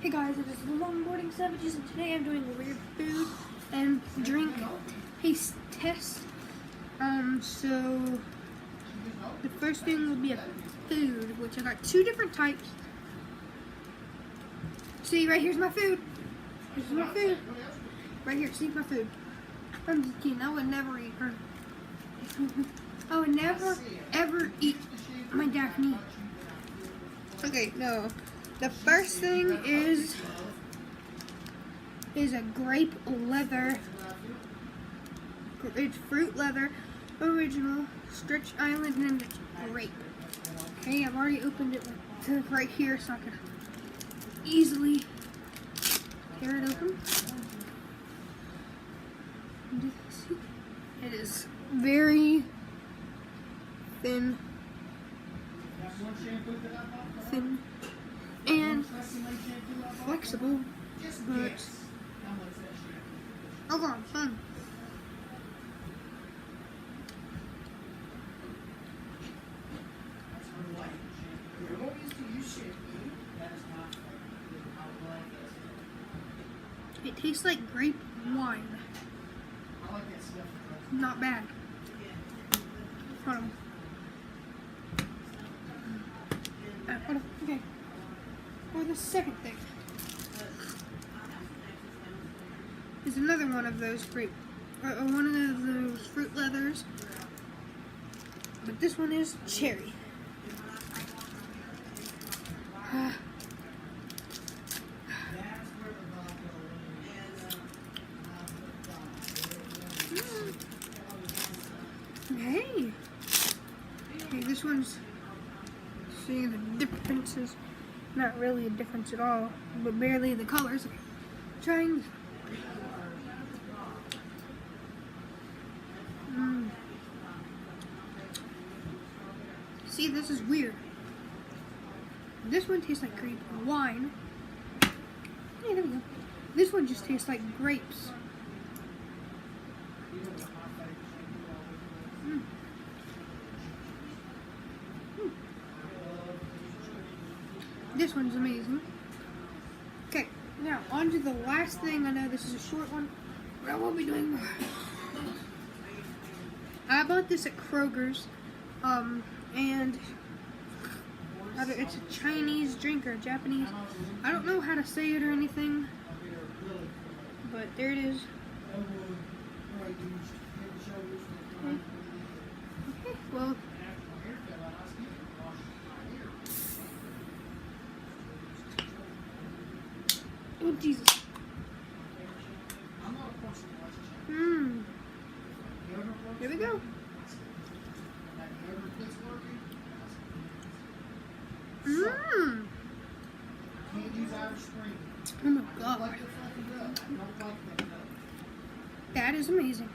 Hey guys, it is the Longboarding Savages, and today I'm doing a weird food and drink taste test. So the first thing will be a food, which I got two different types. See, right here's my food. This is my food. Right here, see my food. I'm just kidding, I would never eat her. I would never, ever eat my Daphne. Okay, no. The first thing is a grape leather. It's fruit leather, original, Stretch Island, and then it's grape. Okay, I've already opened it right here so I can easily tear it open. It is very thin and flexible, but hold on, fun. It tastes like grape wine. Not bad. Hold on. Okay. For the second thing is another one of those fruit leathers, but this one is cherry. Okay, this one's, see the differences, not really a difference at all, but barely the colors. Trying. See, this is weird. This one tastes like grape wine. Hey, there we go. This one just tastes like grapes. This one's amazing. Okay, now on to the last thing. I know this is a short one, but I will be doing more. I bought this at Kroger's, and it's a Chinese drink or Japanese. I don't know how to say it or anything, but there it is. Okay, well. Oh, Jesus. Here we go. Oh my God. That is amazing.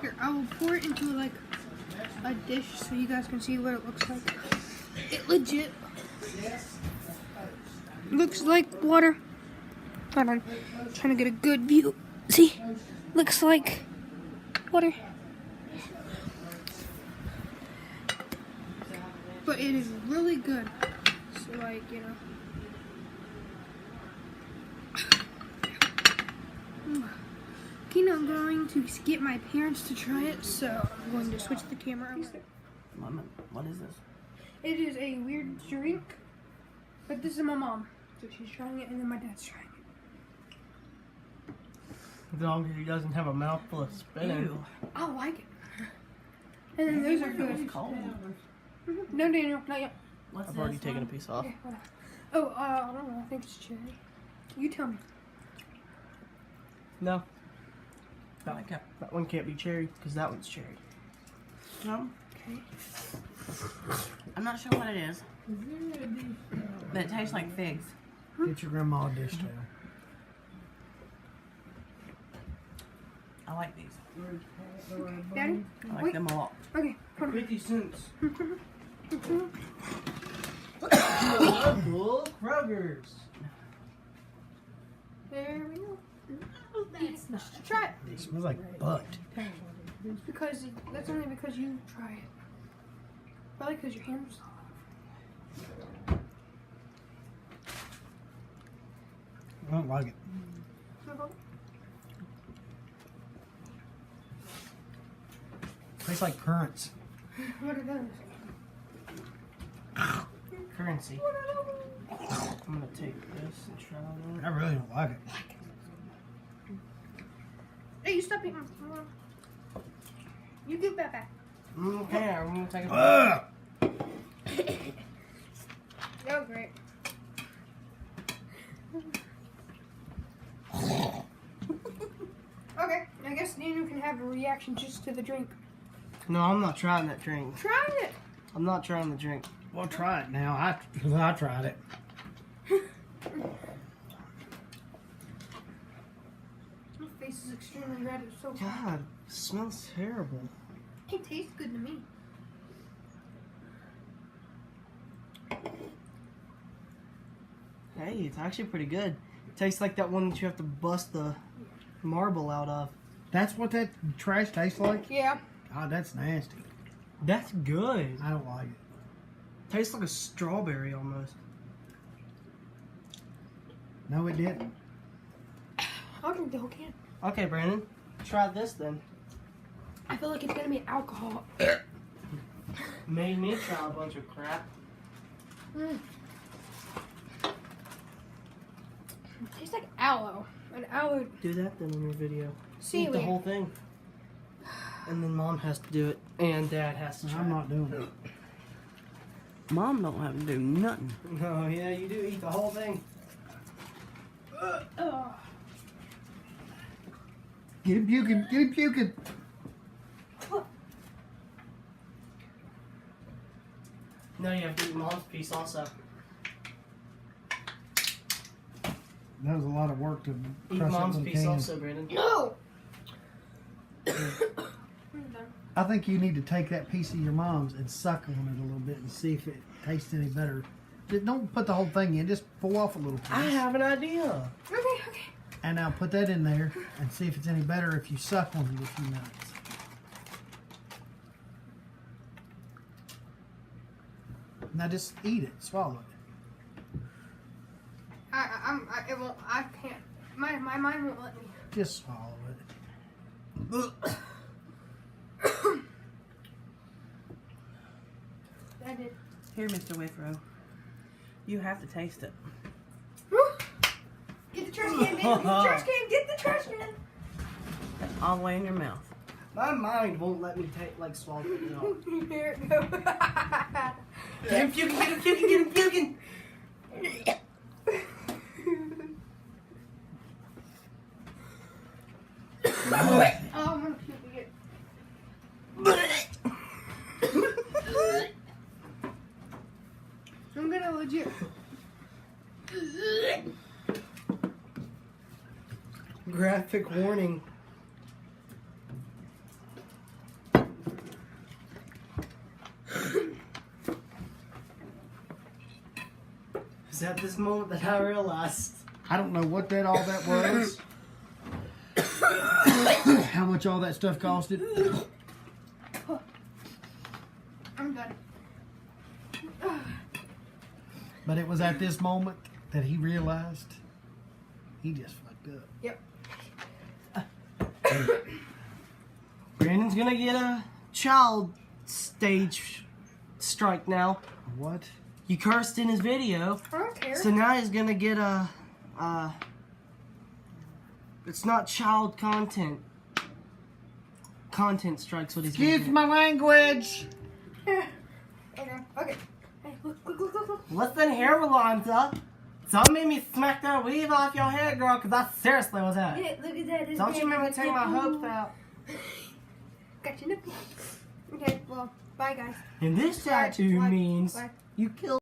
Here, I will pour it into like a dish so you guys can see what it looks like. It legit looks like water. Hold on, trying to get a good view. See, looks like water. But it is really good. So like, you know. Okay, now I'm going to get my parents to try it, so I'm going to switch the camera over. Mama, what is this? It is a weird drink, but this is my mom. So she's trying it, and then my dad's trying it. As long as he doesn't have a mouthful of spinach. I like it. And then those are good. It's cold. No, Daniel, not yet. I've already taken a piece off. Okay, oh, I don't know. I think it's cherry. You tell me. No. That one can't be cherry because that one's cherry. No. Okay. I'm not sure what it is, but it tastes like figs. Get your grandma a dish towel. I like these. Okay, Daddy? I like Wait. them a lot. Okay, hold on. 50 cents. Local Kroger's. There we go. Try it. It smells like butt. It's because that's only because you try it. Probably because your hands don't like it. Tastes like currants. What are those? Currency. I'm gonna take this and try it. I really don't like it. Hey, you stop eating. You give that back. Okay, I'm gonna take it. That was great. Okay, I guess Daniel can have a reaction just to the drink. No, I'm not trying that drink. Try it. I'm not trying the drink. Well, try it now. I tried it. My face is extremely red. It's so God, it smells terrible. It tastes good to me. Hey, it's actually pretty good. Tastes like that one that you have to bust the marble out of. That's what that trash tastes like? Yeah. God, that's nasty. That's good. I don't like it. Tastes like a strawberry almost. No, it didn't. I'll drink the whole can. Okay, Brandon, try this then. I feel like it's gonna be alcohol. Made me try a bunch of crap. Mm. It tastes like aloe. An aloe Do that then in your video. Eat seaweed. the whole thing. And then Mom has to do it, and Dad has to try I'm not doing it. Mom don't have to do nothing. it. No, yeah, you do eat the whole thing. Ugh. Get him puking. Get him puking. No, you have to eat Mom's piece also. That was a lot of work to Eat crush that Mom's little piece can. also, Brandon. No. I think you need to take that piece of your mom's and suck on it a little bit and see if it tastes any better. Just don't put the whole thing in. Just pull off a little piece. I have an idea. Okay. And now put that in there and see if it's any better if you suck on it a few minutes. Now just eat it. Swallow it. It won't. I can't. My mind won't let me. Just swallow it. I did. Here, Mr. Withrow. You have to taste it. Get the trash can, baby. Get the trash can. Get the trash can. All the way in your mouth. My mind won't let me swallow it all. Here it goes. Get him puking, get him puking, get him puking! Oh, I'm gonna puke again. I'm gonna legit. Graphic warning. It's at this moment that I realized. I don't know what all that was. How much all that stuff costed. I'm done. But it was at this moment that he realized he just fucked up. Yep. Brandon's gonna get a child stage strike now. What? You cursed in his video, I don't care. so now he's gonna get a, it's not child content. Content strikes what he's gonna Excuse get. my language. Okay. Hey, look. Listen here, Rolanda. Don't make me smack that weave off your head, girl, because that's seriously what's that. Yeah, look at that. Don't you make me take my hopes out. Got your nipple. Okay, well, bye, guys. And this tattoo Bye. means Bye. you killed